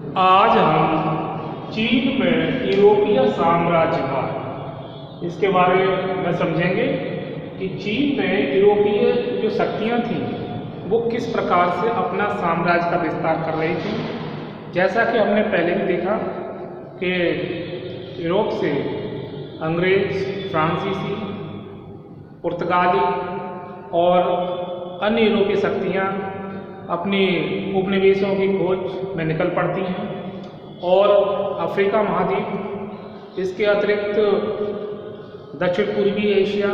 आज हम चीन में यूरोपीय साम्राज्यवाद इसके बारे में समझेंगे कि चीन में यूरोपीय जो शक्तियाँ थीं वो किस प्रकार से अपना साम्राज्य का विस्तार कर रही थी। जैसा कि हमने पहले भी देखा कि यूरोप से अंग्रेज, फ्रांसीसी, पुर्तगाली और अन्य यूरोपीय शक्तियाँ अपनी उपनिवेशों की खोज में निकल पड़ती हैं और अफ्रीका महाद्वीप, इसके अतिरिक्त दक्षिण पूर्वी एशिया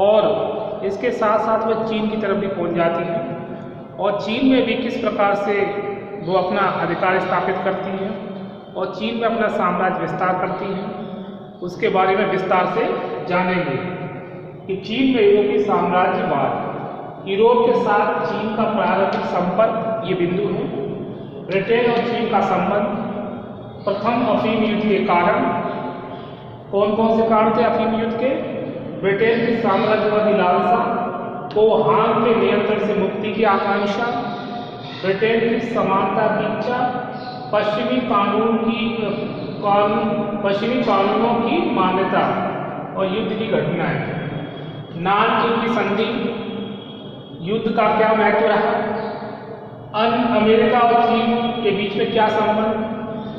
और इसके साथ साथ वह चीन की तरफ भी पहुंच जाती हैं और चीन में भी किस प्रकार से वो अपना अधिकार स्थापित करती हैं और चीन में अपना साम्राज्य विस्तार करती हैं, उसके बारे में विस्तार से जानेंगे कि चीन में यूरोपीय साम्राज्यवाद, यूरोप के साथ चीन का प्रारंभिक संपर्क, ये बिंदु है। ब्रिटेन और चीन का संबंध, प्रथम अफीम युद्ध के कारण, कौन कौन से कारण थे अफीम युद्ध के? ब्रिटेन की साम्राज्यवादी लालसा, को हान के नियंत्रण से मुक्ति की आकांक्षा, ब्रिटेन की समानता की इच्छा, पश्चिमी कानूनों की मान्यता और युद्ध की घटनाएं। नानकिंग की संधि, युद्ध का क्या महत्व रहा? अमेरिका और चीन के बीच में क्या संबंध?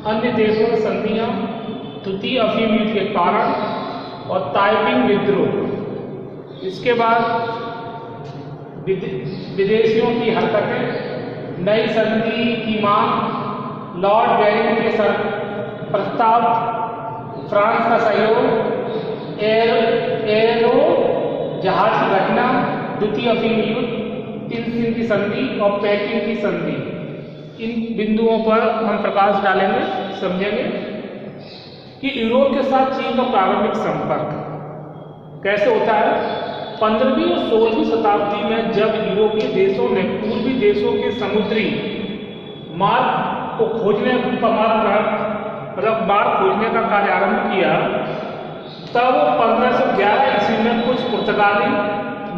अन्य देशों की संधियां, द्वितीय अफीम युद्ध के कारण और ताइपिंग विद्रोह। इसके बाद विदेशियों की हरकतें, नई संधि की मांग, लॉर्ड बेरिंग के प्रस्ताव, फ्रांस का सहयोग, एरो जहाज की घटना, द्वितीय अफीम युद्ध, तिनसिन की संधि और पेकिंग की संधि। इन बिंदुओं पर हम प्रकाश डालेंगे, समझेंगे कि यूरोप के साथ चीन का प्रारंभिक संपर्क कैसे होता है। 15वीं और 16वीं शताब्दी में जब यूरोपीय देशों ने पूर्वी देशों के समुद्री मार्ग को खोजने का मार्ग खोजने का कार्य आरंभ किया, तब 1511 ईस्वी में कुछ पुर्तगाली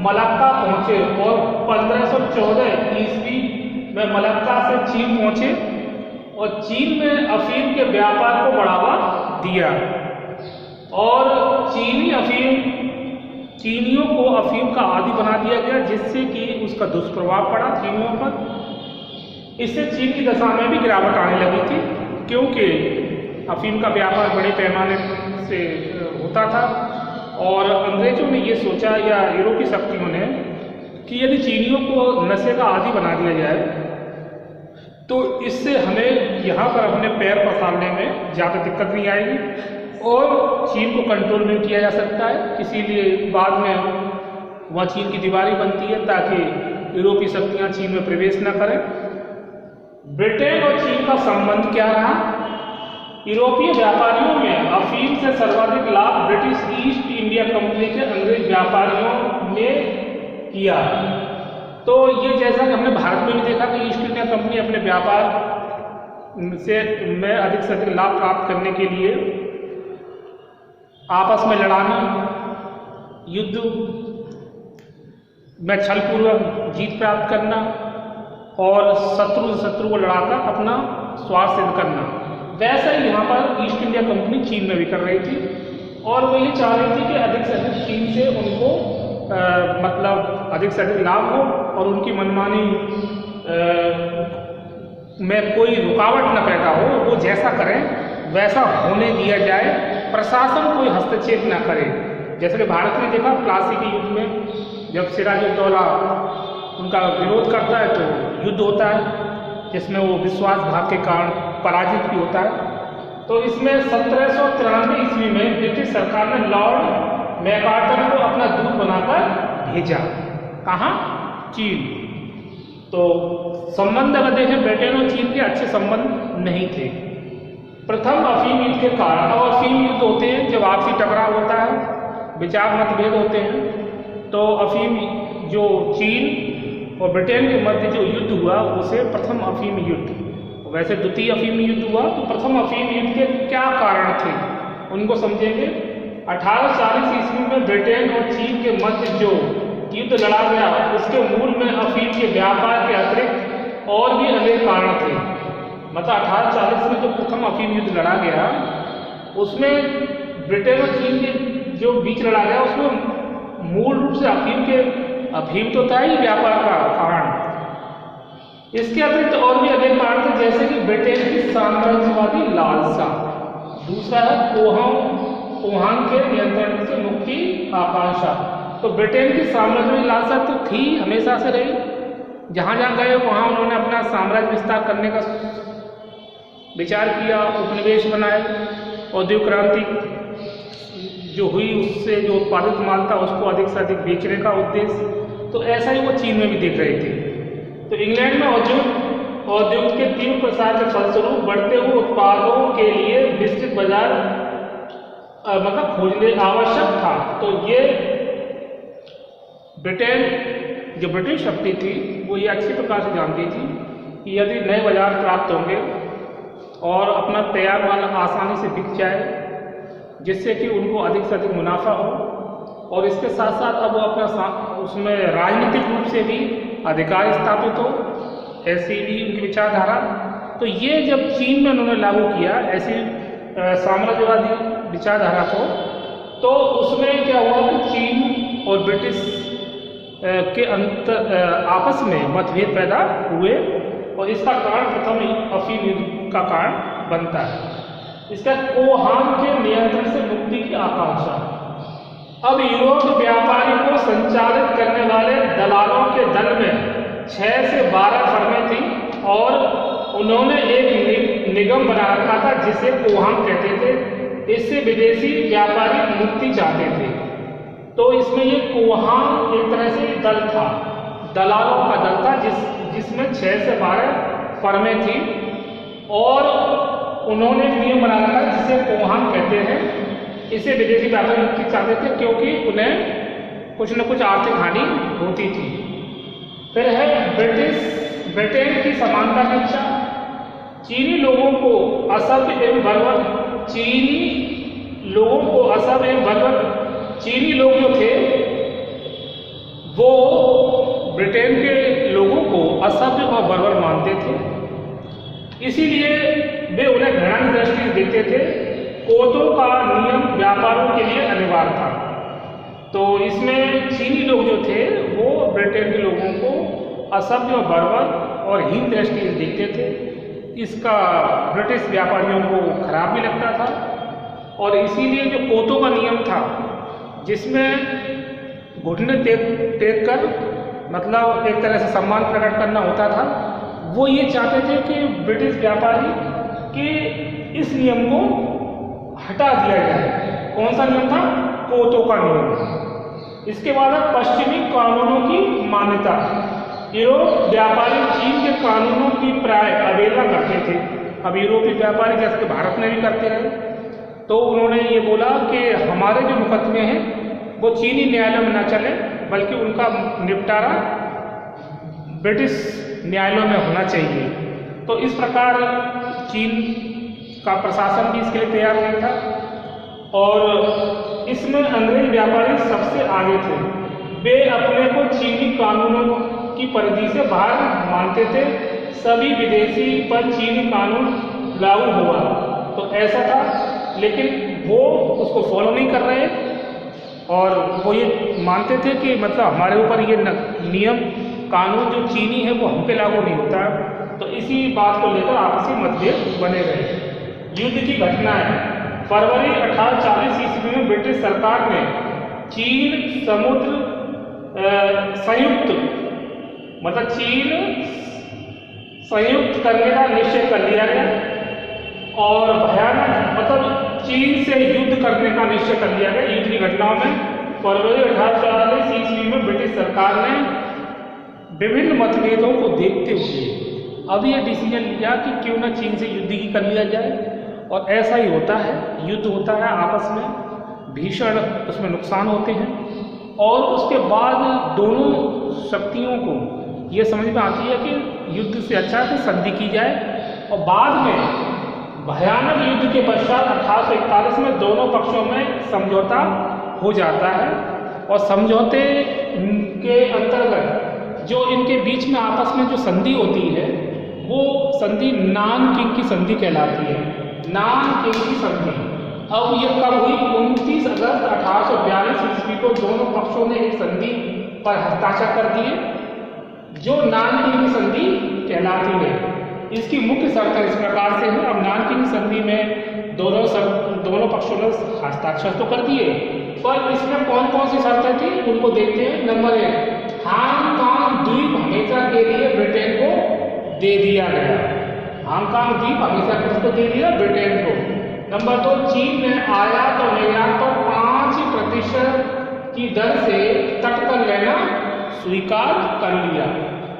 मलक्का पहुंचे और 1514 ईस्वी में मलक्का से चीन पहुंचे और चीन में अफीम के व्यापार को बढ़ावा दिया और चीनियों को अफीम का आदी बना दिया गया, जिससे कि उसका दुष्प्रभाव पड़ा चीनियों पर। इससे चीन की दशा में भी गिरावट आने लगी थी, क्योंकि अफीम का व्यापार बड़े पैमाने से होता था और अंग्रेजों ने ये सोचा, या यूरोपीय शक्तियों ने, कि यदि चीनियों को नशे का आदी बना दिया जाए तो इससे हमें यहाँ पर अपने पैर पसारने में ज़्यादा दिक्कत नहीं आएगी और चीन को कंट्रोल में किया जा सकता है। इसीलिए बाद में वह चीन की दीवारी बनती है ताकि यूरोपीय शक्तियाँ चीन में प्रवेश न करें। ब्रिटेन और चीन का संबंध क्या रहा? यूरोपीय व्यापारियों में अफीम से सर्वाधिक लाभ ब्रिटिश ईस्ट इंडिया कंपनी के अंग्रेज व्यापारियों ने किया। तो ये जैसा कि हमने भारत में भी देखा कि ईस्ट इंडिया कंपनी अपने व्यापार में अधिक से अधिक लाभ प्राप्त करने के लिए आपस में लड़ाना, युद्ध में छलपूर्वक जीत प्राप्त करना और शत्रु को लड़ाकर अपना स्वार्थ सिद्ध करना, वैसा ही यहाँ पर ईस्ट इंडिया कंपनी चीन में भी कर रही थी और वो ये चाह रही थी कि अधिक से अधिक चीन से उनको मतलब अधिक से अधिक लाभ हो और उनकी मनमानी में कोई रुकावट न पैदा हो, वो जैसा करें वैसा होने दिया जाए, प्रशासन कोई हस्तक्षेप न करे। जैसे कि भारत में देखा प्लासी के युद्ध में, जब सिराजुद्दौला उनका विरोध करता है तो युद्ध होता है जिसमें वो विश्वासघात के कारण पराजित भी होता है। तो इसमें 1793 ईस्वी में ब्रिटिश सरकार ने लॉर्ड मैकार्टर को अपना दूत बनाकर भेजा। कहाँ? चीन। तो संबंध अगर देखें, ब्रिटेन और चीन के अच्छे संबंध नहीं थे। प्रथम अफीम युद्ध के कारण, और अफीम युद्ध होते हैं जब आपसी टकराव होता है, विचार मतभेद होते हैं, तो अफीम जो चीन और ब्रिटेन के मध्य जो युद्ध हुआ उसे प्रथम अफीम युद्ध, वैसे द्वितीय अफीम युद्ध हुआ। तो प्रथम अफीम युद्ध के क्या कारण थे उनको समझेंगे। 1840 ईस्वी में ब्रिटेन और चीन के मध्य जो युद्ध लड़ा गया उसके मूल में अफीम के व्यापार के अतिरिक्त और भी अनेक कारण थे। मतलब 1840 में जो प्रथम अफीम युद्ध लड़ा गया, उसमें ब्रिटेन और चीन के जो बीच लड़ा गया, उसमें मूल रूप से अफीम तो था ही व्यापार का कारण। इसके अतिरिक्त और भी अनेक कारण थे, जैसे कि ब्रिटेन की साम्राज्यवादी लालसा, दूसरा है कोहान के नियंत्रण से मुक्ति आकांक्षा। तो ब्रिटेन की साम्राज्यवादी लालसा तो थी, हमेशा से रही। जहाँ जहाँ गए वहाँ उन्होंने अपना साम्राज्य विस्तार करने का विचार किया, उपनिवेश बनाए, औद्योगिक क्रांति जो हुई उससे जो उत्पादित माल था उसको अधिक से अधिक बेचने का उद्देश्य। तो ऐसा ही वो चीन में भी देख रहे थे। तो इंग्लैंड में औद्योगिक के तीव्र प्रसार के फलस्वरूप बढ़ते हुए उत्पादों के लिए विस्तृत बाजार मतलब खोजने आवश्यक था। तो ये ब्रिटेन जो ब्रिटिश शक्ति थी वो ये अच्छी प्रकार से जानती थी कि यदि नए बाजार प्राप्त होंगे और अपना तैयार माल आसानी से बिक जाए, जिससे कि उनको अधिक से अधिक मुनाफा हो, और इसके साथ साथ अब वो अपना उसमें राजनीतिक रूप से भी अधिकार स्थापित हो, ऐसी भी उनकी विचारधारा। तो ये जब चीन में उन्होंने लागू किया ऐसी साम्राज्यवादी विचारधारा को, तो उसमें क्या हुआ कि चीन और ब्रिटिश के आपस में मतभेद पैदा हुए, और इसका कारण प्रथम अफीम युद्ध का कारण बनता है। इसका कोहान के नियंत्रण से मुक्ति की आकांक्षा। अब यूरोप व्यापारी को संचालित करने वाले दलालों के दल में 6 से 12 फर्में थी, और उन्होंने एक निगम बना रखा था जिसे कोहान कहते थे। इससे विदेशी व्यापारी मुक्ति चाहते थे। तो इसमें ये कोहान एक तरह से दल था, दलालों का दल था, जिसमें 6 से 12 फर्में थी, और उन्होंने एक नियम बना रखा जिसे कोहान कहते हैं। इसे विदेशी व्यापारी मुक्ति चाहते थे क्योंकि उन्हें कुछ न कुछ आर्थिक हानि होती थी। फिर है ब्रिटेन की समानता की इच्छा। चीनी लोगों को असभ्य एवं बर्बर चीनी लोग जो थे वो ब्रिटेन के लोगों को असभ्य और बर्बर मानते थे, इसीलिए वे उन्हें घृणा की दृष्टि से देखते थे। कोतों का नियम व्यापारों के लिए अनिवार्य था। तो इसमें चीनी लोग जो थे वो ब्रिटेन के लोगों को असभ्य और बर्बर और हीन दृष्टि से देखते थे। इसका ब्रिटिश व्यापारियों को खराब भी लगता था, और इसीलिए जो कोतों का नियम था जिसमें घुटने टेक कर मतलब एक तरह से सम्मान प्रकट करना होता था, वो ये चाहते थे कि ब्रिटिश व्यापारी के इस नियम को हटा दिया जाए। कौन सा नियम था? कोतों का नियम। इसके बाद पश्चिमी कानूनों की मान्यता। यूरोप व्यापारी चीन के कानूनों की प्राय अवहेलना करते थे। अब यूरोपीय व्यापारी जैसे कि भारत में भी करते रहे, तो उन्होंने ये बोला कि हमारे जो मुकदमे हैं वो चीनी न्यायालयों में न चले, बल्कि उनका निपटारा ब्रिटिश न्यायालयों में होना चाहिए। तो इस प्रकार चीन का प्रशासन भी इसके लिए तैयार नहीं था, और इसमें अंग्रेज व्यापारी सबसे आगे थे। वे अपने को चीनी कानूनों की परिधि से बाहर मानते थे। सभी विदेशी पर चीनी कानून लागू हुआ, तो ऐसा था, लेकिन वो उसको फॉलो नहीं कर रहे, और वो ये मानते थे कि मतलब हमारे ऊपर ये नियम कानून जो चीनी है वो हम पे लागू नहीं होता। तो इसी बात को लेकर आपसी मतभेद बने रहे। युद्ध की घटनाएं। फरवरी 1840 ईस्वी में ब्रिटिश सरकार ने चीन संयुक्त करने का निश्चय कर लिया गया, और भयानक मतलब चीन से युद्ध करने का निश्चय कर लिया गया। युद्ध की घटनाओं में फरवरी 1840 ईस्वी में ब्रिटिश सरकार ने विभिन्न मतभेदों को देखते हुए अब ये डिसीजन लिया कि क्यों ना चीन से युद्ध ही कर लिया जाए। और ऐसा ही होता है, युद्ध होता है आपस में, भीषण उसमें नुकसान होते हैं, और उसके बाद दोनों शक्तियों को ये समझ में आती है कि युद्ध से अच्छा है संधि की जाए। और बाद में भयानक युद्ध के पश्चात 1841 में दोनों पक्षों में समझौता हो जाता है, और समझौते के अंतर्गत जो इनके बीच में आपस में जो संधि होती है वो संधि नानकिंग की संधि कहलाती है, नानकिंग की संधि। अब ये कब हुई? 29 अगस्त 1842 ईस्वी को दोनों पक्षों ने एक संधि पर हस्ताक्षर कर दिए जो नानकिंग की संधि कहलाती है। इसकी मुख्य शर्तें इस प्रकार से है। अब नानकिंग संधि में दोनों पक्षों ने हस्ताक्षर तो कर दिए, पर इसमें कौन कौन सी शर्तें थी उनको देखते हैं। नंबर 1, हांगकांग द्वीप हमेशा के लिए ब्रिटेन को दे दिया गया। हांगकांग द्वीप हमेशा किसको दे दिया? ब्रिटेन को। नंबर 2, चीन ने आयात और निर्यात पर 5% की दर से तट पर लेना स्वीकार कर लिया।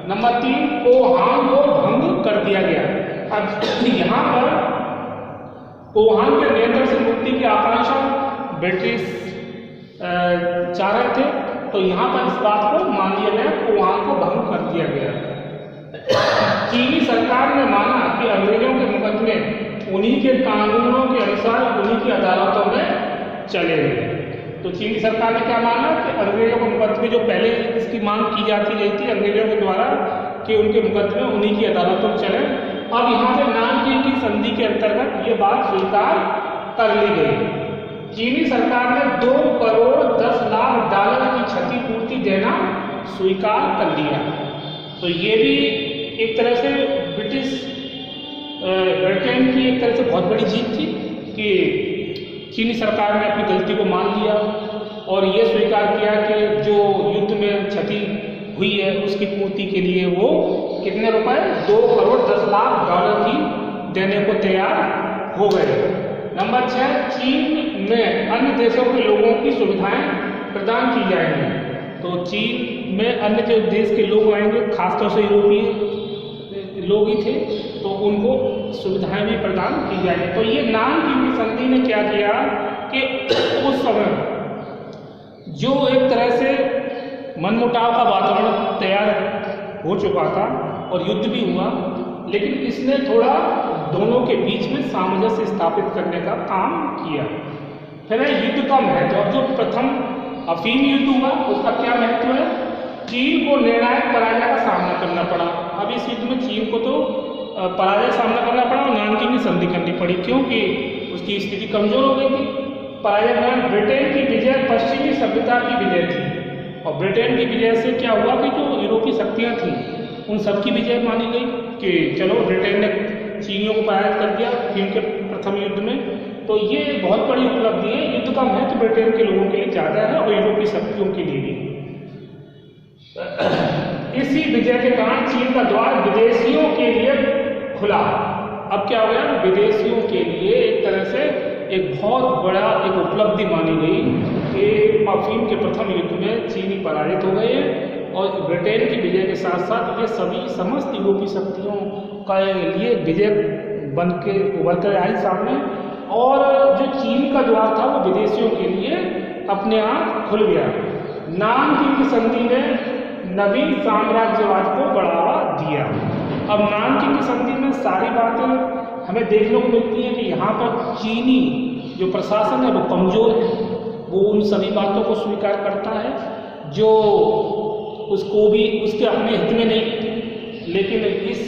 नंबर 3, पोहान को भंग कर दिया गया। अब यहाँ पर पोहान के नियंत्रण से मुक्ति की आकांक्षा ब्रिटिश चाह रहे थे, तो यहाँ पर इस बात को मान लिया गया, पोहान को भंग कर दिया गया। चीनी सरकार ने माना कि अंग्रेजों के मुकदमे उन्हीं के कानूनों के अनुसार उन्हीं की अदालतों में चलेंगे। तो चीनी सरकार ने क्या माना कि अंग्रेजों के मुकदमे, जो पहले इसकी मांग की जाती रही थी अंग्रेजों के द्वारा कि उनके मुकदमे उन्हीं की अदालतों में चले, अब यहाँ पे नानकिंग की संधि के अंतर्गत ये बात स्वीकार कर ली गई। चीनी सरकार ने $2.10 करोड़ की क्षतिपूर्ति देना स्वीकार कर लिया। तो ये भी एक तरह से ब्रिटेन की एक तरह से बहुत बड़ी जीत थी कि चीनी सरकार ने अपनी गलती को मान लिया और ये स्वीकार किया कि जो युद्ध में क्षति हुई है उसकी पूर्ति के लिए वो कितने रुपए? $2.10 की देने को तैयार हो गए। नंबर 6, चीन में अन्य देशों के लोगों की सुविधाएं प्रदान की जाएंगी। तो चीन में अन्य जो देश के लोग आएंगे, खासतौर से यूरोपीय लोग ही थे, तो उनको सुविधाएं भी प्रदान की जाएंगी। तो ये नानकिंग की संधि ने क्या किया कि उस समय जो एक तरह से मनमुटाव का वातावरण तैयार हो चुका था और युद्ध भी हुआ, लेकिन इसने थोड़ा दोनों के बीच में सामंजस्य स्थापित करने का काम किया। फिर युद्ध का महत्व। अब जो प्रथम अफीम युद्ध हुआ उसका क्या महत्व है? चीन को निर्णायक पराजय का सामना करना पड़ा। अब इस युद्ध में चीन को तो पराजय का सामना करना पड़ा और नानकिंग की संधि करनी पड़ी, क्योंकि उसकी स्थिति कमजोर हो गई थी। पराजय में ब्रिटेन की विजय पश्चिमी सभ्यता की विजय थी, और ब्रिटेन की विजय से क्या हुआ कि जो यूरोपीय शक्तियाँ थीं उन सबकी विजय मानी गई कि चलो ब्रिटेन ने चीनियों को पराजित कर दिया फिल्म के प्रथम युद्ध में। तो ये बहुत बड़ी उपलब्धि है। युद्ध का महत्व ब्रिटेन के लोगों के लिए ज़्यादा है और यूरोपीय शक्तियों के लिए भी। इसी विजय के कारण चीन का द्वार विदेशियों के लिए खुला। अब क्या हो गया? विदेशियों के लिए एक तरह से एक बहुत बड़ा एक उपलब्धि मानी गई कि अफीम के प्रथम युद्ध में चीनी पराजित हो गए हैं, और ब्रिटेन की विजय के साथ साथ ये सभी समस्त यूरोपीय शक्तियों का लिए विजय बन के उभर कर आई सामने, और जो चीन का द्वार था वो विदेशियों के लिए अपने आप खुल गया। नानकिंग की संधि ने नवीन साम्राज्यवाद को बढ़ावा दिया। अब नानकिंग की संधि में सारी बातें हमें देखने को मिलती है कि यहाँ पर चीनी जो प्रशासन है वो कमज़ोर है, वो उन सभी बातों को स्वीकार करता है जो उसको भी उसके अपने हित में नहीं। लेकिन इस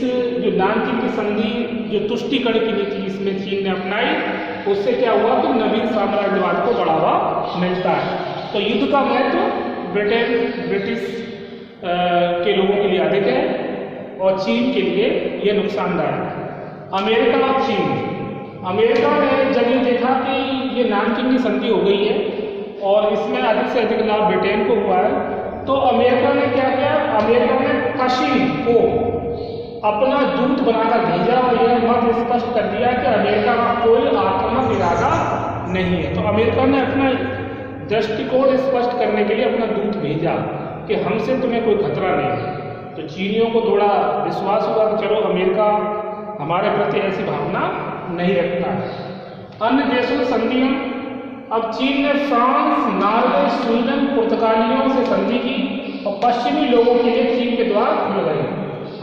जो नानकिंग की संधि जो तुष्टिकरण की नीति इसमें चीन ने अपनाई, उससे क्या हुआ कि नवीन साम्राज्यवाद को बढ़ावा मिलता है। तो युद्ध का महत्व ब्रिटिश के लोगों के लिए अधिक है और चीन के लिए ये नुकसानदायक है। अमेरिका और चीन। अमेरिका ने जब ये देखा कि ये नानकिंग की संधि हो गई है और इसमें अधिक से अधिक लाभ ब्रिटेन को हुआ है, तो अमेरिका ने क्या किया? अमेरिका ने कशिंग को अपना दूत बनाकर भेजा और यह मत स्पष्ट कर दिया कि अमेरिका का कोई आक्रामक इरादा नहीं है। तो अमेरिका ने अपना दृष्टिकोण स्पष्ट करने के लिए अपना दूत भेजा कि हमसे तुम्हें कोई खतरा नहीं है। तो चीनियों को थोड़ा विश्वास हुआ कि चलो अमेरिका हमारे प्रति ऐसी भावना नहीं रखता है। अन्य देशों की संधियाँ। अब चीन ने फ्रांस, नॉर्वे, स्वीडन, पुर्तगालियों से संधि की और पश्चिमी लोगों के लिए चीन के द्वार खुल गए।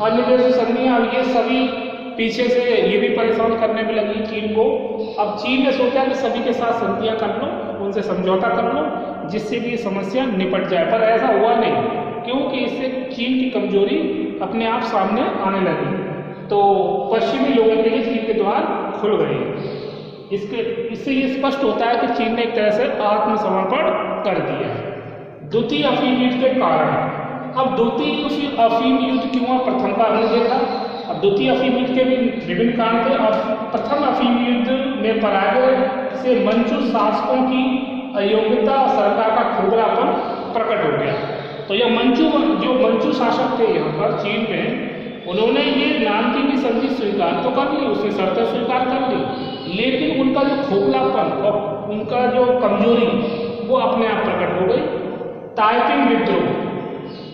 अन्य देशों संधियाँ, अब ये सभी पीछे से ये भी परेशान करने में लगी चीन को। अब चीन ने सोचा कि सभी के साथ संधियाँ कर लो, उनसे समझौता कर लो, जिससे कि समस्या निपट जाए, पर ऐसा हुआ नहीं, क्योंकि इससे चीन की कमजोरी अपने आप सामने आने लगी। तो पश्चिमी लोगों के लिए चीन के द्वार खुल गए। इससे ये स्पष्ट होता है कि चीन ने एक तरह से आत्मसमर्पण कर दिया। द्वितीय अफीम युद्ध के कारण, अब द्वितीय अफीम युद्ध क्यों हुआ, प्रथम का हमने देखा। अब द्वितीय अफीम युद्ध के भी विभिन्न कारण थे। अब प्रथम अफीम युद्ध में पराजय से मंचू शासकों की अयोग्यता और सरकार का खोखलापन प्रकट हो गया। तो यह मंचू शासक थे यहाँ पर चीन में, उन्होंने ये नानकिंग की संधि स्वीकार तो कर ली, उसकी शर्तें स्वीकार कर ली, लेकिन उनका जो खोखलापन और उनका जो कमजोरी वो अपने आप प्रकट हो गई। ताइपिंग विद्रोह,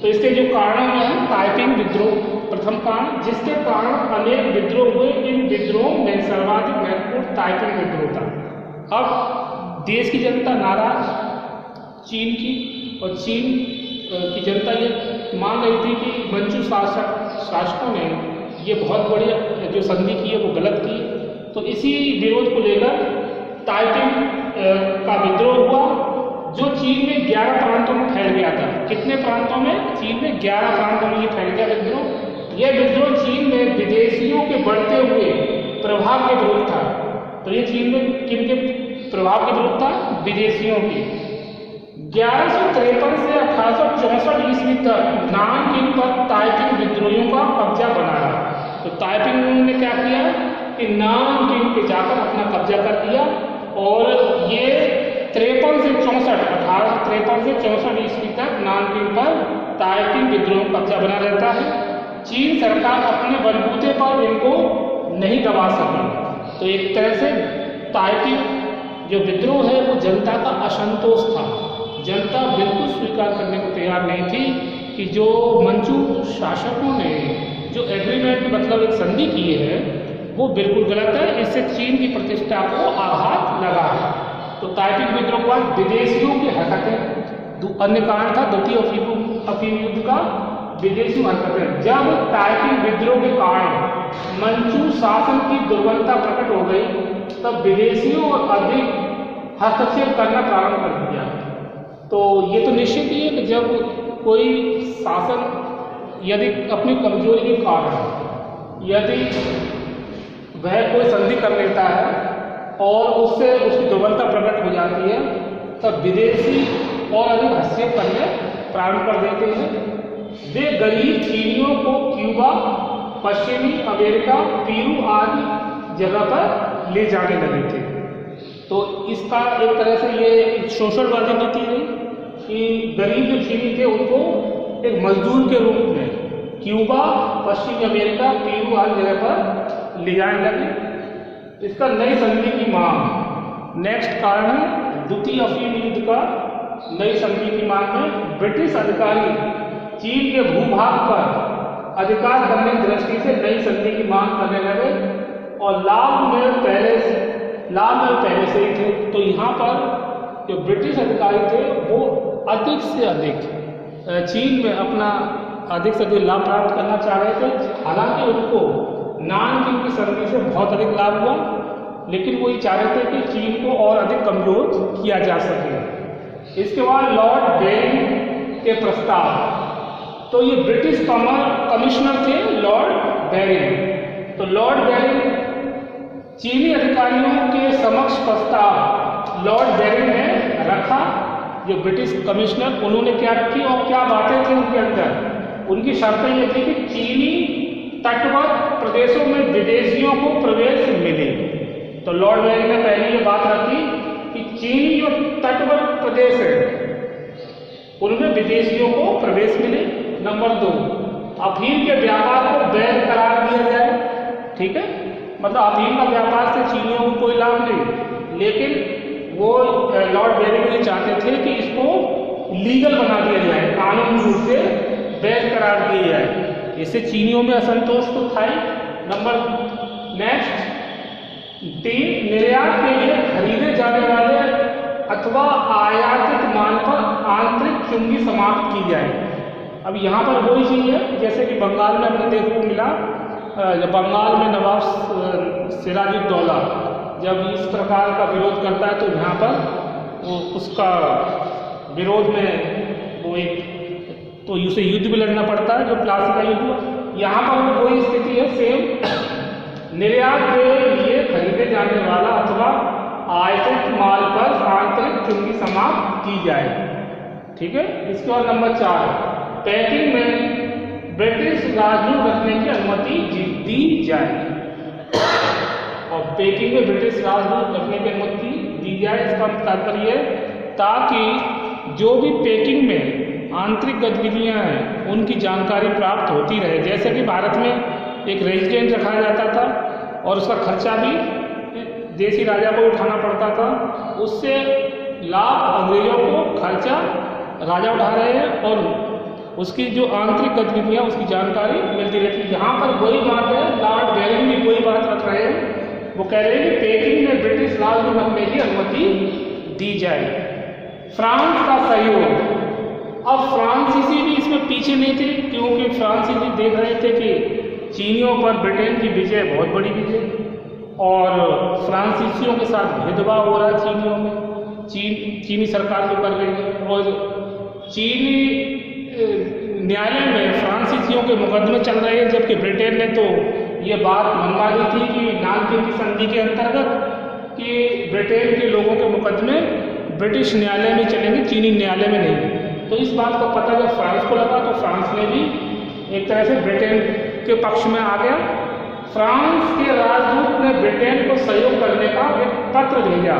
तो इसके जो कारण हैं, ताइपिंग विद्रोह प्रथम कारण, जिसके कारण अनेक विद्रोह हुए। इन विद्रोह में सर्वाधिक महत्वपूर्ण ताइपिंग विद्रोह था। अब देश की जनता नाराज चीन की, और चीन की जनता ये मान रही थी कि मंचू शासकों ने ये बहुत बड़ी जो संधि की है वो गलत की। तो इसी विरोध को लेकर ताइपिंग का विद्रोह हुआ, जो चीन में 11 प्रांतों में फैल गया था। कितने प्रांतों में? चीन में 11 प्रांतों में ये फैल गया विद्रोह। यह विद्रोह चीन में विदेशियों के बढ़ते हुए प्रभाव के विरुद्ध था। तो ये चीन में किनके प्रभाव के विरुद्ध था? विदेशियों के। 1153 से 1864 ईस्वी तक नानकिंग पर ताइपिंग विद्रोहियों का कब्जा बना रहा। तो ताइपिंग ने क्या किया कि नानकिंग पे जाकर अपना कब्जा कर लिया, और ये 1853 से 64 ईस्वी तक नानकिंग पर ताइपिंग विद्रोह का कब्जा बना रहता है। चीन सरकार अपने बलबूते पर इनको नहीं दबा सकी। तो एक तरह से ताइपिंग जो विद्रोह है वो जनता का असंतोष था। जनता बिल्कुल स्वीकार करने को तैयार नहीं थी कि जो मंचू शासकों ने जो एग्रीमेंट मतलब एक संधि की है वो बिल्कुल गलत है, इससे चीन की प्रतिष्ठा को आघात लगा है। तो ताइपिंग विद्रोह के बाद विदेशियों की हरकतें, अन्य कारण था द्वितीय अफीम युद्ध का, विदेशी हरकतें। जब ताइपिंग विद्रोह के कारण मंचू शासन की दुर्बलता प्रकट हो गई, तब विदेशियों और अधिक हस्तक्षेप करना प्रारंभ कर दिया। तो ये तो निश्चित ही है कि जब कोई शासन यदि अपनी कमजोरी के कारण यदि वह कोई संधि कर लेता है और उससे उसकी दुर्बलता प्रकट हो जाती है, तब विदेशी और अधिक हस्तक्षेप करने प्रारंभ कर देते हैं। वे गरीब चीनियों को क्यूबा, पश्चिमी अमेरिका, पेरू आदि जगह पर ले जाने लगे थे। तो इसका एक तरह से ये शोषणवादी नीति रही कि गरीब जो चीनी थे उनको एक मजदूर के रूप में क्यूबा, पश्चिमी अमेरिका, पेरू आदि जगह पर ले जाने लगे। इसका नई संधि की मांग, नेक्स्ट कारण है द्वितीय अफीम युद्ध का। नई संधि की मांग में ब्रिटिश अधिकारी चीन के भूभाग पर अधिकार करने की दृष्टि से नई संधि की मांग करने लगे, और लाभ में पहले से ही थे। तो यहाँ पर जो ब्रिटिश अधिकारी थे वो अधिक से अधिक चीन में अपना अधिक से अधिक लाभ प्राप्त करना चाह रहे थे। हालांकि उनको नानकिंग की संधि से बहुत अधिक लाभ हुआ, लेकिन वो ये चाह रहे थे कि चीन को और अधिक कमजोर किया जा सके। इसके बाद लॉर्ड बेरिंग के प्रस्ताव, तो ये ब्रिटिश कमिश्नर थे लॉर्ड बेरिंग। तो लॉर्ड बेरिंग चीनी अधिकारियों के समक्ष प्रस्ताव लॉर्ड बेरिंग ने रखा। जो ब्रिटिश कमिश्नर, उन्होंने क्या की और क्या बातें थी उनके अंदर, उनकी शर्तें ये थी कि चीनी तटवर्ती प्रदेशों में विदेशियों को प्रवेश मिले। तो लॉर्ड बेरिंग ने पहले ये बात रखी कि चीनी जो तटवर्ती प्रदेश है उनमें विदेशियों को प्रवेश मिले। नंबर 2, अफीम के व्यापार को वैध करार दिया जाए। ठीक है, मतलब अफीम का व्यापार से चीनियों को कोई लाभ नहीं, लेकिन वो लॉर्ड बेरिंग ये चाहते थे कि इसको लीगल बना दिया जाए, कानूनी रूप से वैध करार दिया जाए। इससे चीनियों में असंतोष तो था ही। नंबर नेक्स्ट 3, निर्यात के लिए खरीदे जाने वाले अथवा आयातित माल पर आंतरिक चुंगी समाप्त की जाए। अब यहाँ पर वही चीज़ है जैसे कि बंगाल में हमने देखने को मिला। जब बंगाल में नवाब सिराजुद्दौला जब इस प्रकार का विरोध करता है, तो यहाँ पर वो उसका विरोध में वो एक तो उसे युद्ध भी लड़ना पड़ता है, जो प्लासी का युद्ध हुआ। यहाँ पर वही स्थिति है सेम। निर्यात के लिए खरीदे जाने वाला अथवा आयातित माल पर आंतरिक चुंगी समाप्त की जाए। ठीक है। इसके बाद नंबर 4, पैकिंग में ब्रिटिश राजदूत रखने की अनुमति दी जाए। और पैकिंग में ब्रिटिश राजदूत रखने की अनुमति दी जाए, इसका तात्पर्य है ताकि जो भी पैकिंग में आंतरिक गतिविधियां हैं उनकी जानकारी प्राप्त होती रहे। जैसे कि भारत में एक रेजिडेंट रखा जाता था और उसका खर्चा भी देसी राजा को उठाना पड़ता था, उससे लाभ अंग्रेजों को खर्चा राजा उठा रहे हैं और उसकी जो आंतरिक गतिविधियां उसकी जानकारी मिलती रहती है। यहाँ पर वही बात है, लॉर्ड बेरिंग भी वही बात रख रहे हैं। वो कह रहे हैं कि पैकिंग में ब्रिटिश राजदूत रखने की अनुमति दी जाए। फ्रांस का सहयोग। अब फ्रांसीसी भी इसमें पीछे नहीं थे, क्योंकि फ्रांसीसी देख रहे थे कि चीनियों पर ब्रिटेन की विजय बहुत बड़ी विजय और फ्रांसीसियों के साथ भेदभाव हो रहा है चीनियों में, चीनी सरकार जो कर रही है। और चीनी न्यायालय में फ्रांसीसियों के मुकदमे चल रहे हैं, जबकि ब्रिटेन ने तो ये बात मनवा दी थी कि नानकिंग की संधि के अंतर्गत कि ब्रिटेन के लोगों के मुकदमे ब्रिटिश न्यायालय में चलेंगे, चीनी न्यायालय में नहीं। तो इस बात का पता जब फ्रांस को लगा तो फ्रांस ने भी एक तरह से ब्रिटेन के पक्ष में आ गया। फ्रांस के राजदूत ने ब्रिटेन को सहयोग करने का एक पत्र भेजा,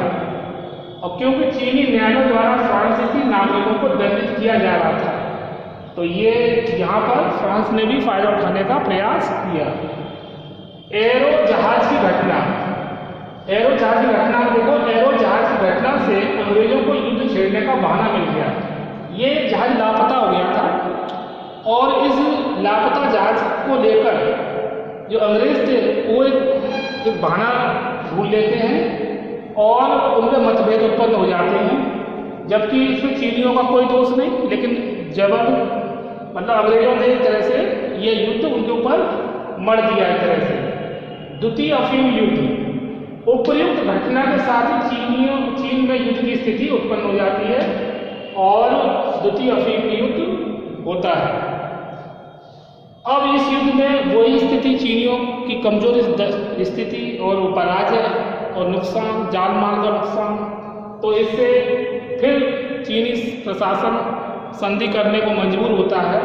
और क्योंकि चीनी न्यायालय द्वारा फ्रांसीसी नागरिकों को दंडित किया जा रहा था, तो ये यहाँ पर फ्रांस ने भी फायदा उठाने का प्रयास किया। एरो जहाज की घटना। एरो जहाज की घटना देखो, एरो जहाज की घटना से अंग्रेजों को युद्ध छेड़ने का बहाना मिल गया। ये जहाज लापता हो गया था और इस लापता जहाज को लेकर जो अंग्रेज थे वो एक बहाना ढूंढ लेते हैं और उनके मतभेद उत्पन्न हो जाते हैं, जबकि इसमें चीनियों का कोई दोष नहीं, लेकिन जबर मतलब अंग्रेजों ने एक तरह से ये युद्ध उनके ऊपर मर दिया एक तरह से। द्वितीय अफीम युद्ध। उपर्युक्त घटना के साथ ही चीन में युद्ध की स्थिति उत्पन्न हो जाती है और द्वितीय अफीम युद्ध होता है। अब इस युद्ध में वही स्थिति, चीनियों की कमजोर स्थिति और पराजय और नुकसान, जान माल का नुकसान, तो इससे फिर चीनी प्रशासन संधि करने को मजबूर होता है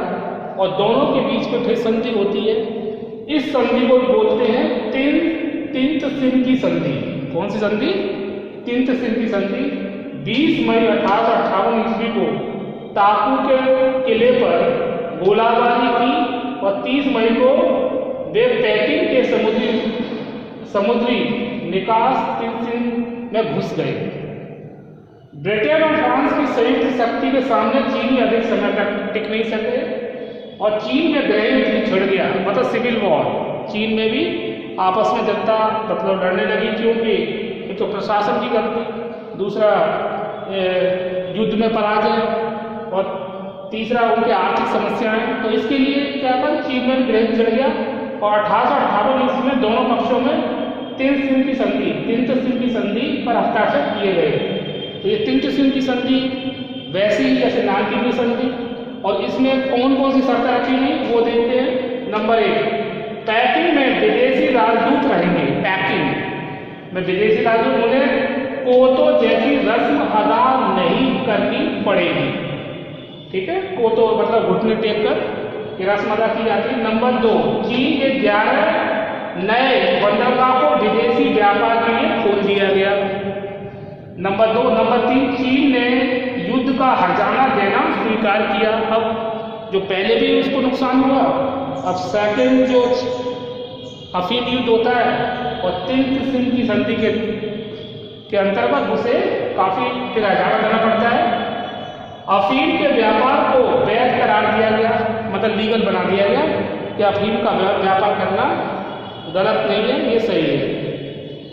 और दोनों के बीच में फिर संधि होती है। इस संधि को बोलते हैं तिंत सिंह की संधि। कौन सी संधि? तिंत सिंह की संधि। 20 मई 1858 ईस्वी को टापू के किले पर गोलाबारी की और 30 मई को वे पैकिंग के समुद्री निकास तिंत में घुस गए। ब्रिटेन और फ्रांस की संयुक्त शक्ति के सामने चीनी अधिक समय तक टिक नहीं सके और चीन में गृह युद्ध छिड़ गया, मतलब सिविल वॉर। चीन में भी आपस में जनता मतलब लड़ने लगी, क्योंकि एक तो प्रशासन की गलती, दूसरा युद्ध में पराजय और तीसरा उनके आर्थिक समस्याएं। तो इसके लिए क्या था, चीन में गृह युद्ध छिड़ गया और 1858 ईस्वी में दोनों पक्षों में तिंत सिंह की संधि पर हस्ताक्षर किए गए। तो ये तिंत सिंह की संधि वैसी ही जैसे नानकिंग की संधि, और इसमें कौन कौन सी शर्तें रखी हुई वो देखते हैं। नंबर 1, पैकिंग में विदेशी राजदूत रहेंगे। पैकिंग में विदेशी राजदूत, उन्हें कोतो जैसी रस्म अदा नहीं करनी पड़ेगी। ठीक है, कोतो मतलब घुटने टेक कर ये रस्म अदा की जाती है। नंबर 2, चीन के 11 नए बंदरगाह को विदेशी व्यापार के लिए खोल दिया गया। नंबर 2। नंबर 3, चीन ने युद्ध का हर्जाना देना स्वीकार किया। अब जो पहले भी उसको नुकसान हुआ, अब सेकंड जो अफीम युद्ध होता है और तिंत सिंह की संधि के अंतर्गत उसे काफी फिर हर्जाना देना पड़ता है। अफीम के व्यापार को वैध करार दिया गया, मतलब लीगल बना दिया गया कि अफीम का व्यापार करना गलत नहीं है, ये सही है,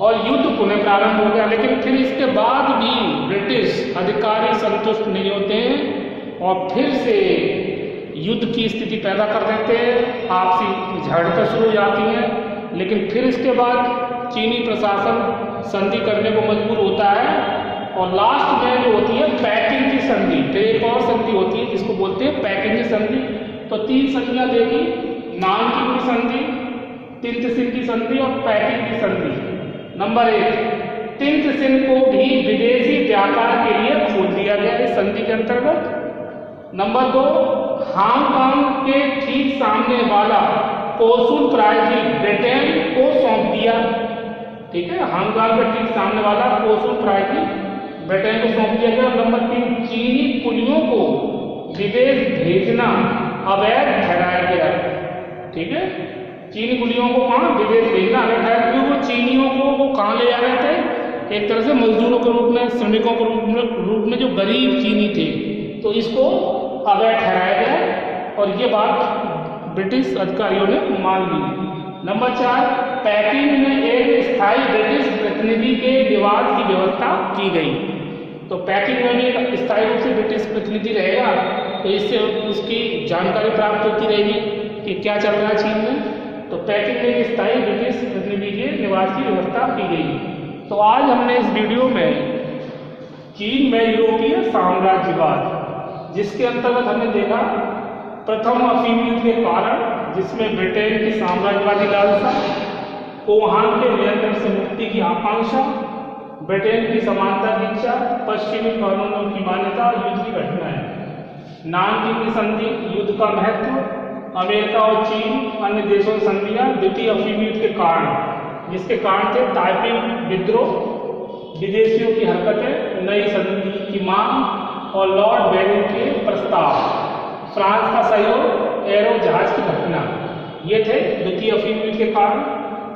और युद्ध पुनः प्रारंभ हो गया। लेकिन फिर इसके बाद भी ब्रिटिश अधिकारी संतुष्ट नहीं होते हैं और फिर से युद्ध की स्थिति पैदा कर देते हैं, आपसी झड़पें शुरू हो जाती हैं। लेकिन फिर इसके बाद चीनी प्रशासन संधि करने को मजबूर होता है और लास्ट में जो होती है पैकिंग की संधि, फिर एक और संधि होती है जिसको बोलते हैं पैकिंग की संधि। तो 3 संधियाँ देखी, नानकिंग की संधि, तिंतसिन की संधि और पैकिंग की संधि। नंबर 1, तिंतसिन को भी विदेशी व्यापार के लिए खोल दिया गया इस संधि के अंतर्गत। नंबर 2, हांगकांग के ठीक सामने वाला कोसुल प्रायद्वीप ब्रिटेन को सौंप दिया। ठीक है, हांगकांग के ठीक सामने वाला कोसुल प्रायद्वीप ब्रिटेन को सौंप दिया गया। नंबर 3, चीनी कुलियों को विदेश भेजना अवैध ठहराया गया। ठीक है, चीनी कुलियों को कहाँ विदेश भेजना अवैध ठहराया, क्योंकि वो चीनियों को वो कहाँ ले जा रहे थे, एक तरह से मजदूरों के रूप में, श्रमिकों के रूप में जो गरीब चीनी थे, तो इसको अवैध ठहराया गया और ये बात ब्रिटिश अधिकारियों ने मान ली। नंबर 4, पैकिंग में एक स्थायी ब्रिटिश प्रतिनिधि के निवास की व्यवस्था की गई। तो पैकिंग में भी स्थायी रूप से ब्रिटिश प्रतिनिधि रहेगा, तो इससे उसकी जानकारी प्राप्त होती रहेगी कि क्या चल रहा है चीन में। तो पैकिंग में एक स्थायी ब्रिटिश प्रतिनिधि के निवास की व्यवस्था की गई। तो आज हमने इस वीडियो में चीन में यूरोपीय साम्राज्यवाद, जिसके अंतर्गत हमने देखा प्रथम अफीम युद्ध के कारण, जिसमें ब्रिटेन की साम्राज्यवादी लालसा, वुहान के नियंत्रण से मुक्ति की आकांक्षा, ब्रिटेन की समानता की इच्छा, पश्चिमी कानूनों की मान्यता, युद्ध की घटनाएं, नानकिंग की संधि, युद्ध का महत्व, अमेरिका और चीन अन्य देशों की संधियां, द्वितीय अफीम युद्ध के कारण, जिसके कारण थे ताइपिंग विद्रोह, विदेशियों की हरकतें, नई संधि की मांग और लॉर्ड बेरिंग के प्रस्ताव, फ्रांस का सहयोग, एरो जहाज की घटना, ये थे द्वितीय अफीम युद्ध के कारण।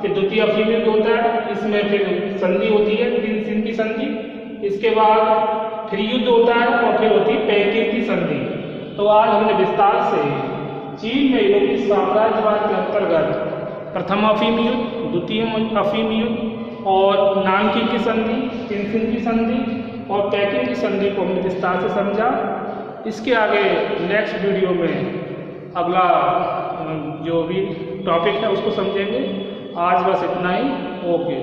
फिर द्वितीय अफीम युद्ध होता है, इसमें फिर संधि होती है तिंतसिन की संधि, इसके बाद फिर युद्ध होता है और फिर होती है पैकिंग की संधि। तो आज हमने विस्तार से चीन में यूरोपीय साम्राज्यवाद के अंतर्गत प्रथम अफीम युद्ध, द्वितीय अफीम युद्ध और नानकिंग की संधि, तिंतसिन की संधि और पैकिंग की संधि को हमने विस्तार से समझा। इसके आगे नेक्स्ट वीडियो में अगला जो भी टॉपिक है उसको समझेंगे। आज बस इतना ही। ओके।